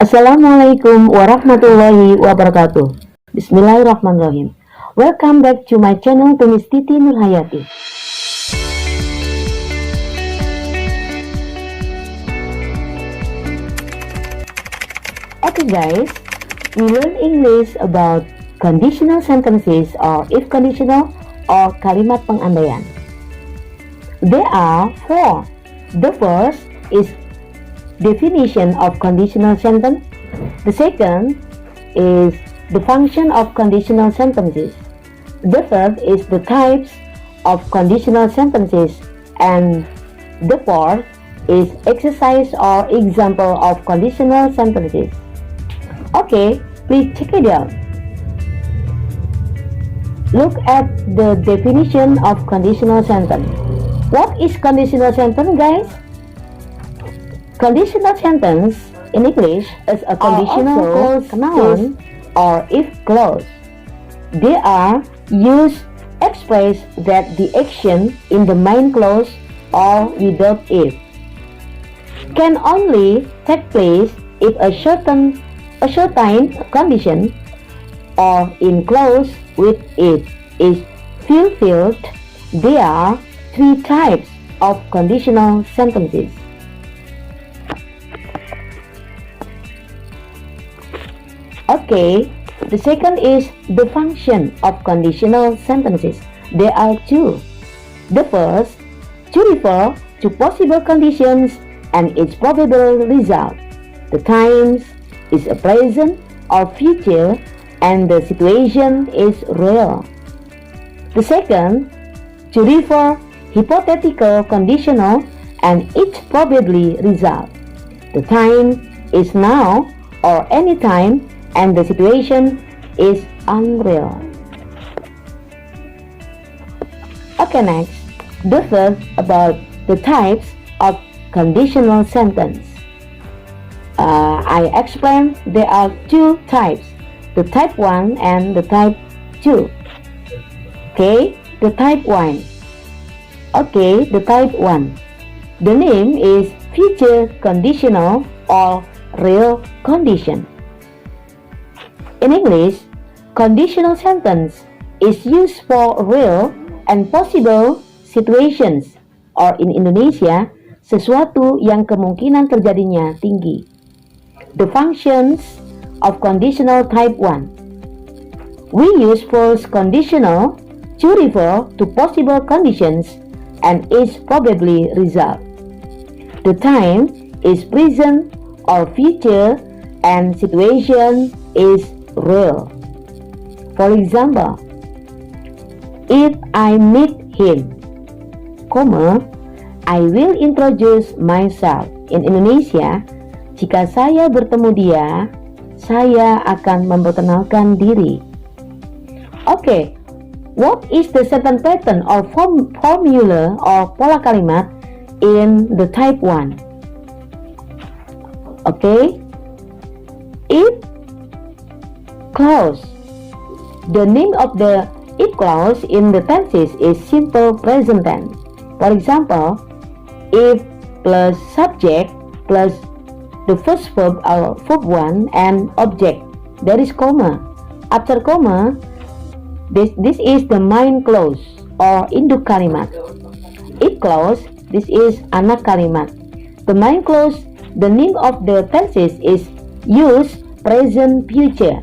Assalamualaikum warahmatullahi wabarakatuh. Bismillahirrahmanirrahim. Welcome back to my channel Tumis Titi Nurhayati. Okay guys, we learn English about conditional sentences or if conditional or kalimat pengandaian. There are four. The first is definition of conditional sentence. The second is the function of conditional sentences. The third is the types of conditional sentences. And the fourth is exercise or example of conditional sentences. Okay, please check it out. Look at the definition of conditional sentence. What is conditional sentence, guys? Conditional sentence in English is a conditional clause noun or if clause. They are used express that the action in the main clause or without if can only take place if a certain condition or in clause with it is fulfilled. There are three types of conditional sentences. Okay, the second is the function of conditional sentences. There are two. The first, to refer to possible conditions and its probable result. The times is a present or future and the situation is real. The second, to refer hypothetical conditional and its probably result. The time is now or any time and the situation is unreal. Okay, next, the third about the types of conditional sentence. I explained there are two types, the type 1 and the type 2. Okay, the type 1. Okay, the type 1. The name is future conditional or real condition. In English, conditional sentence is used for real and possible situations, or in Indonesia, sesuatu yang kemungkinan terjadinya tinggi. The functions of conditional type 1. We use false conditional to refer to possible conditions and its probably result. The time is present or future and situation is real. For example, if I meet him, I will introduce myself. In Indonesia, jika saya bertemu dia, saya akan memperkenalkan diri. Okay, what is the sentence pattern or formula or pola kalimat in the type 1? Okay, if clause. The name of the if clause in the tenses is simple present tense. For example, if plus subject plus the first verb or verb 1 and object, there is comma. After comma, this is the main clause or induk kalimat. If clause, this is anak kalimat. The main clause, the name of the tenses is used present future.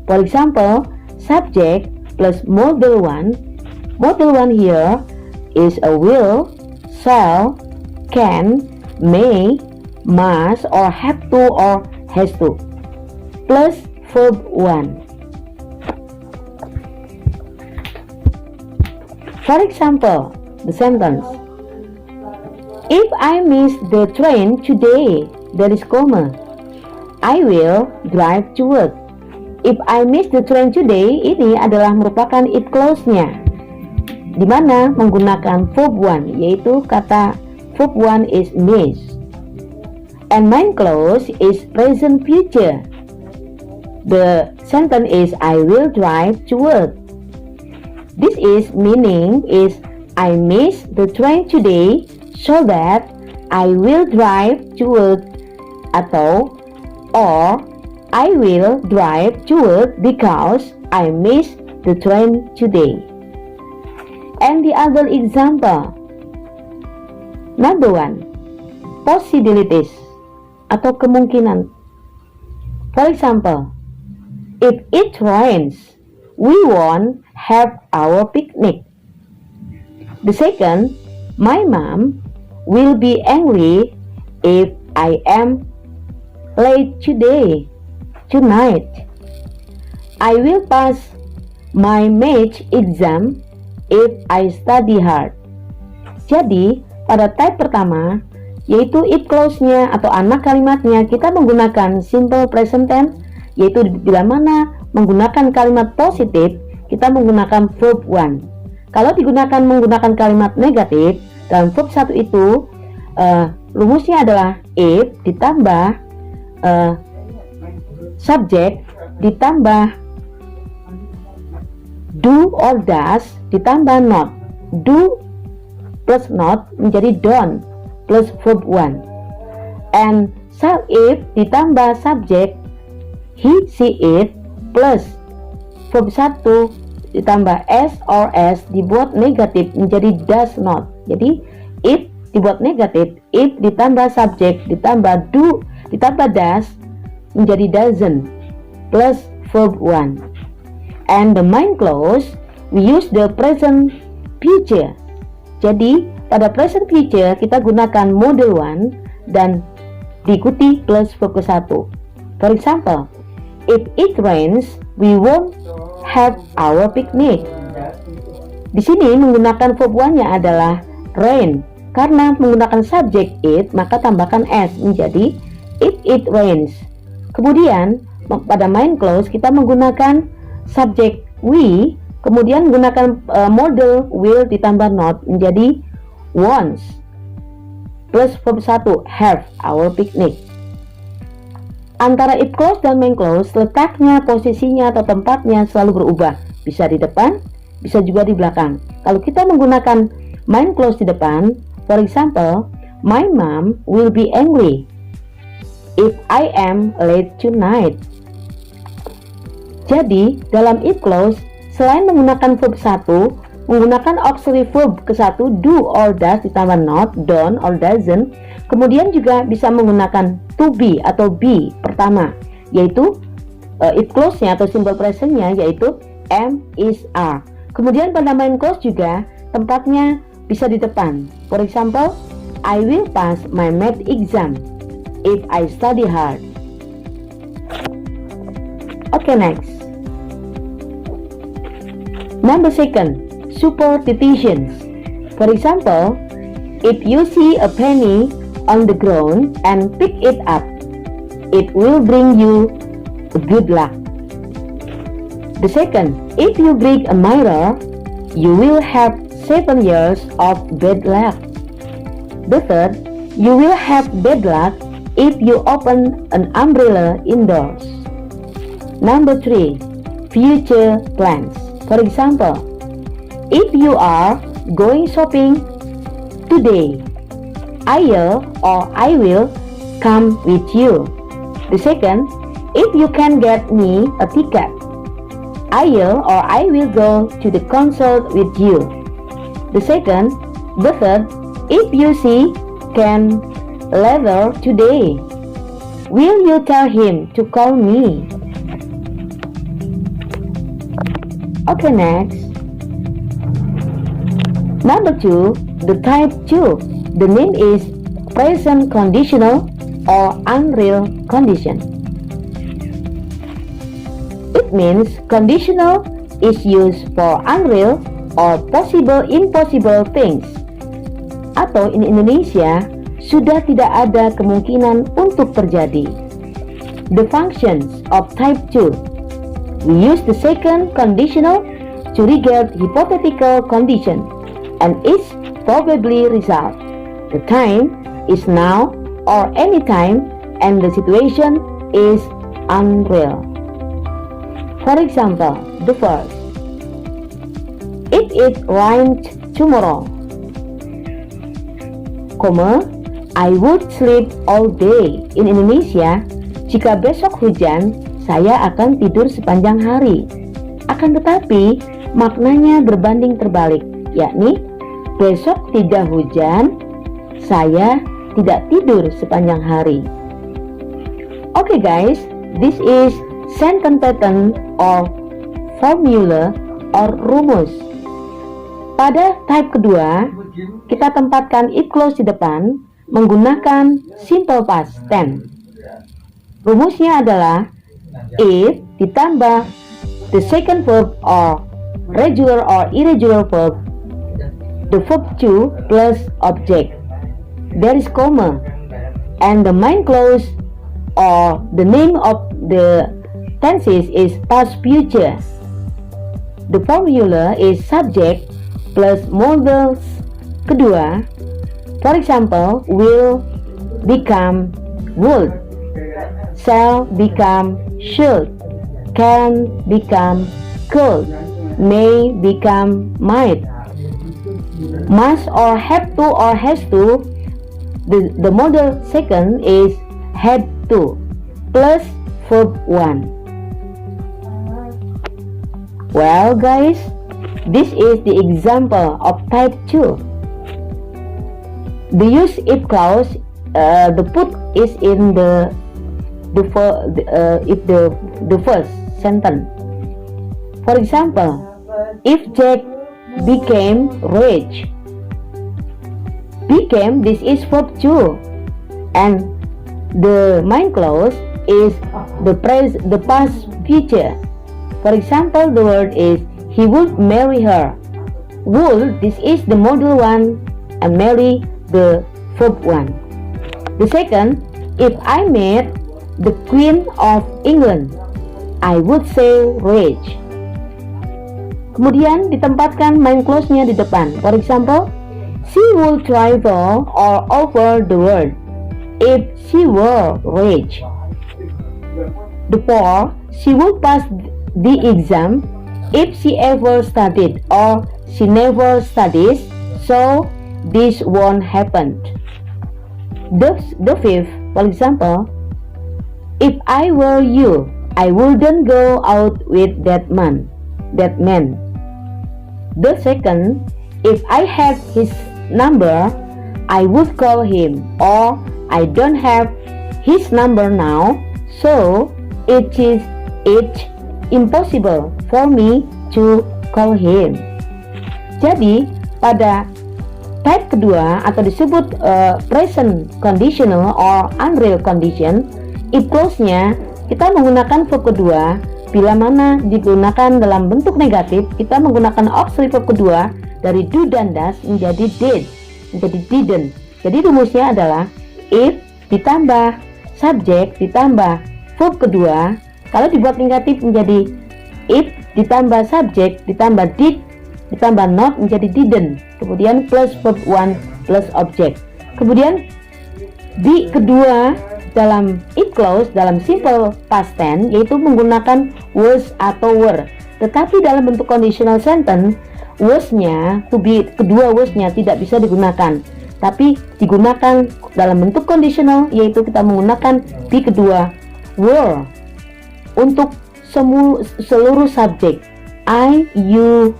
For example, subject plus model 1. Model 1 here is a will, shall, can, may, must or have to or has to, plus verb 1. For example, the sentence, if I miss the train today, there is comma. I will drive to work. If I miss the train today, ini adalah merupakan if clause-nya, di mana menggunakan verb 1, yaitu kata verb 1 is miss. And main clause is present future. The sentence is I will drive to work. This is meaning is I miss the train today so that I will drive to work, atau or I will drive to work because I missed the train today. And the other example. Number 1. Possibilities atau kemungkinan. For example, if it rains, we won't have our picnic. The second, my mom will be angry if I am late tonight. I will pass my math exam if I study hard. Jadi, pada type pertama, yaitu if clause-nya atau anak kalimatnya, kita menggunakan simple present tense, yaitu bila mana menggunakan kalimat positif, kita menggunakan verb 1. Kalau digunakan menggunakan kalimat negatif, dalam verb 1 itu, rumusnya adalah if ditambah subject ditambah do or does ditambah not. Do plus not menjadi don't plus verb 1. And if ditambah subject he, she, it plus verb 1 ditambah s or s dibuat negatif menjadi does not. Jadi if dibuat negatif, if ditambah subject ditambah do ditambah does menjadi doesn't plus verb 1. And the main clause we use the present future. Jadi pada present future kita gunakan model 1 dan diikuti plus verb ke 1. For example, if it rains, we won't have our picnic. Di sini menggunakan verb 1-nya adalah rain. Karena menggunakan subject it, maka tambahkan s menjadi if it rains. Kemudian pada main clause kita menggunakan subject we, kemudian menggunakan model will ditambah not menjadi wants plus verb 1 have our picnic. Antara if clause dan main clause, letaknya, posisinya atau tempatnya selalu berubah. Bisa di depan, bisa juga di belakang. Kalau kita menggunakan main clause di depan, for example, my mom will be angry if I am late tonight. Jadi, dalam if clause, selain menggunakan verb 1, menggunakan auxiliary verb ke 1, do or does ditambah not, don't or doesn't, kemudian juga bisa menggunakan to be atau be pertama, yaitu if clause-nya atau simple present-nya yaitu am, is, are. Kemudian pada main clause juga tempatnya bisa di depan. For example, I will pass my math exam if I study hard. Okay, next. Number 2, superstitions. For example, if you see a penny on the ground and pick it up, it will bring you good luck. The second, if you break a mirror, you will have 7 years of bad luck. The third, you will have bad luck if you open an umbrella indoors. Number 3, future plans. For example, if you are going shopping today, I will come with you. The second, if you can get me a ticket, I will go to the concert with you. The third, if you see Ken later today, will you tell him to call me? Okay, next. Number 2, the type 2. The name is present conditional or unreal condition. It means conditional is used for unreal or possible impossible things. Atau in Indonesia, sudah tidak ada kemungkinan untuk terjadi. The functions of type 2. We use the second conditional to regard hypothetical condition and its probably result. The time is now or any time and the situation is unreal. For example, the first, if it rained tomorrow, I would sleep all day. In Indonesia, Jika besok hujan, saya akan tidur sepanjang hari. Akan tetapi, maknanya berbanding terbalik, yakni besok tidak hujan, saya tidak tidur sepanjang hari. Okay guys, this is sentence pattern or formula or rumus. Pada type kedua, kita tempatkan it clause di depan menggunakan simple past tense. Rumusnya adalah if ditambah the second verb or regular or irregular verb, the verb to plus object. There is comma, and the main clause or the name of the tenses is past future. The formula is subject plus modal kedua. For example, will become would, shall become should, can become could, may become might, must or have to or has to. The modal second is had to plus verb 1. Well guys, this is the example of type 2. The use if clause, the put is in the first sentence. For example, if Jack became rich, became, this is verb 2, and the main clause is the past future. For example, the word is he would marry her. Would, this is the modal 1, and marry the verb 1. The second, if I met the Queen of England, I would say rich. Kemudian ditempatkan main clause-nya di depan. For example, she would travel all over the world if she were rich. The fourth, she would pass the exam if she ever studied, or she never studies, so this won't happen. The fifth, for example, if I were you, I wouldn't go out with that man. The second, if I had his number, I would call him, or I don't have his number now, so it is impossible for me to call him. Jadi pada type kedua atau disebut present conditional or unreal condition, if clause-nya kita menggunakan verb kedua. Bila mana digunakan dalam bentuk negatif, kita menggunakan auxiliary verb kedua dari do dan does menjadi did, menjadi didn't. Jadi rumusnya adalah if ditambah subject ditambah verb kedua. Kalau dibuat negatif menjadi if ditambah subject ditambah did ditambah not menjadi didn't. Kemudian plus verb 1 plus object. Kemudian di kedua dalam if clause dalam simple past tense yaitu menggunakan was atau were. Tetapi dalam bentuk conditional sentence was-nya, to be, kedua was-nya tidak bisa digunakan. Tapi digunakan dalam bentuk conditional yaitu kita menggunakan be kedua were untuk seluruh subjek. I, you,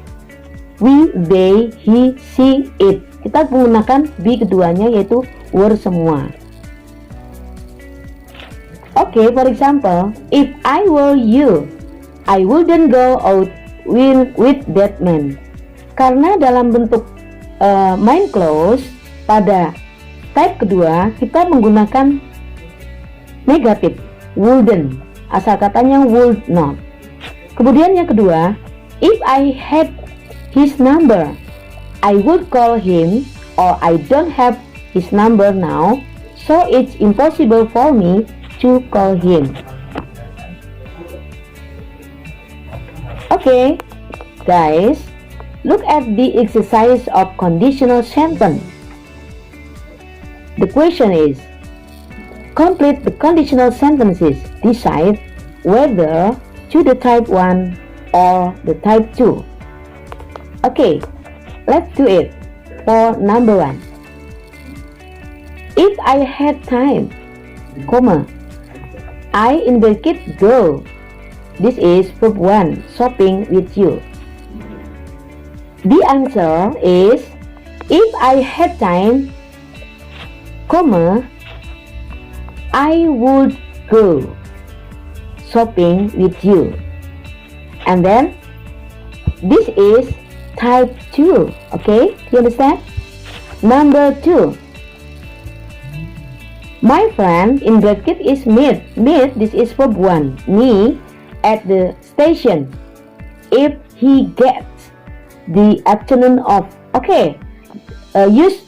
we, they, he, she, it. Kita menggunakan be keduanya yaitu were semua. Okay, for example, if I were you, I wouldn't go out with that man. Karena dalam bentuk main clause pada type kedua kita menggunakan negatif wouldn't, asal katanya would not. Kemudian yang kedua, if I had his number, I would call him, or I don't have his number now, so it's impossible for me to call him. Okay, guys, look at the exercise of conditional sentence. The question is, complete the conditional sentences. Decide whether to the type 1 or the type 2. Okay, let's do it. For number 1, if I had time, comma, I in bracket go. This is verb 1, shopping with you. The answer is, if I had time, comma, I would go shopping with you. And then this is type 2. Okay, you understand? Number 2. My friend in bracket is meet. Meet, this is verb 1, me at the station if he gets the afternoon off. Okay, use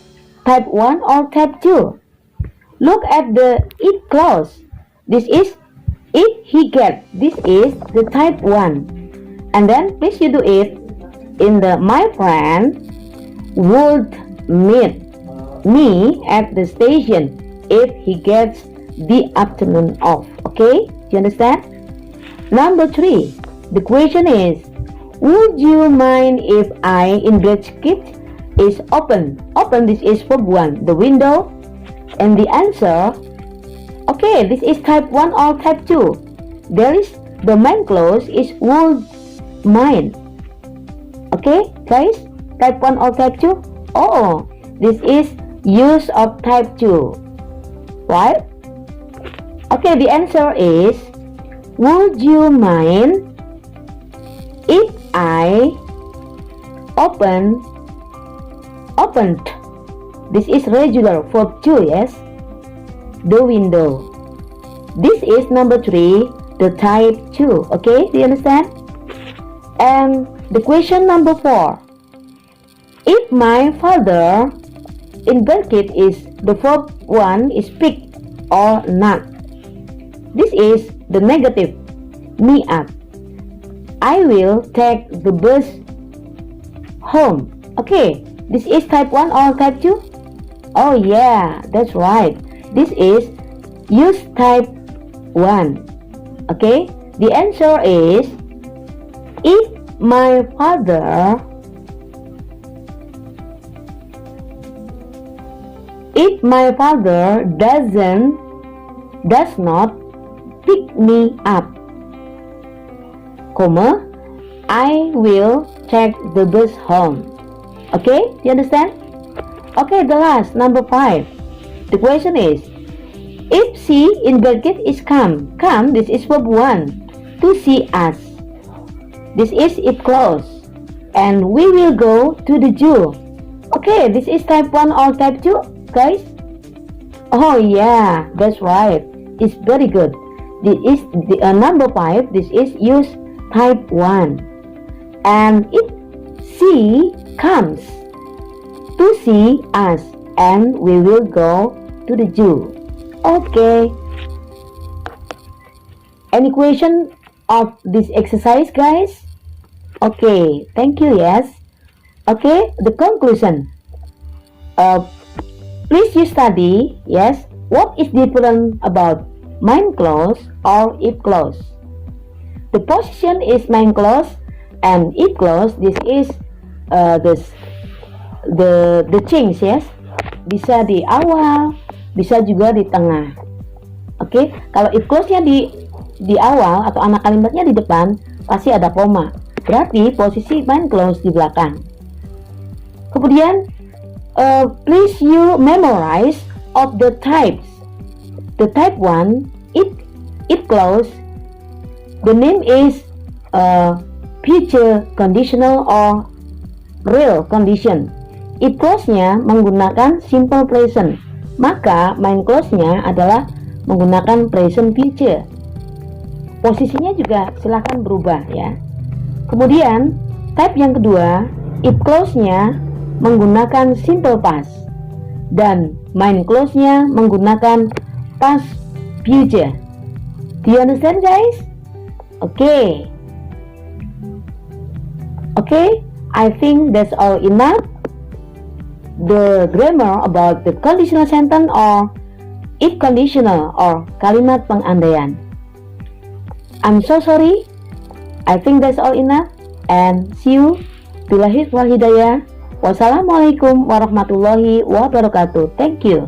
type 1 or type 2. Look at the it clause. This is if he gets. This is the type 1. And then please you do it in the my friend would meet me at the station if he gets the afternoon off. Okay, do you understand? Number 3, the question is, would you mind if I in bracket is open? Open, this is verb 1, the window. And the answer, okay, this is type 1 or type 2. There is the main clause is would mind. Okay, guys, type 1 or type 2? Oh, this is use of type 2. Right? Okay, the answer is, would you mind if I opened? This is regular verb 2, yes? The window. This is number 3, the type 2. Okay, do you understand? And the question number 4. If my father in bracket is the verb 1 is pick or not. This is the negative, me up. I will take the bus home. Okay, this is type 1 or type 2? Oh yeah, that's right. This is use type 1. Okay, the answer is, if my father does not pick me up, comma, I will take the bus home. Okay, do you understand? Okay, the last, number 5. The question is, if she in bracket is come, this is verb 1, to see us. This is it clause. And we will go to the zoo. Okay, this is type 1 or type 2, guys? Oh yeah, that's right. It's very good. This is the number 5. This is use type 1. And if she comes to see us, and we will go to the zoo. Okay. Any question of this exercise, guys? Okay, thank you. Yes. Okay, the conclusion. Please you study. Yes. What is different about main clause or if clause? The position is main clause, and if clause this is the change, yes. Bisa di awal, bisa juga di tengah. Oke, kalau if clause-nya di awal atau anak kalimatnya di depan, pasti ada koma. Berarti posisi main clause di belakang. Kemudian please you memorize of the types. The type 1, if clause, the name is future conditional or real condition. If clause-nya menggunakan simple present, maka main clause-nya adalah menggunakan present future. Posisinya juga silahkan berubah ya. Kemudian type yang kedua, if clause-nya menggunakan simple past dan main clause-nya menggunakan past future. Do you understand, guys? Okay, I think that's all enough. The grammar about the conditional sentence or if conditional or kalimat pengandaian. I'm so sorry. I think that's all enough, and see you. Billahi wal hidayah. Wassalamualaikum warahmatullahi wabarakatuh. Thank you.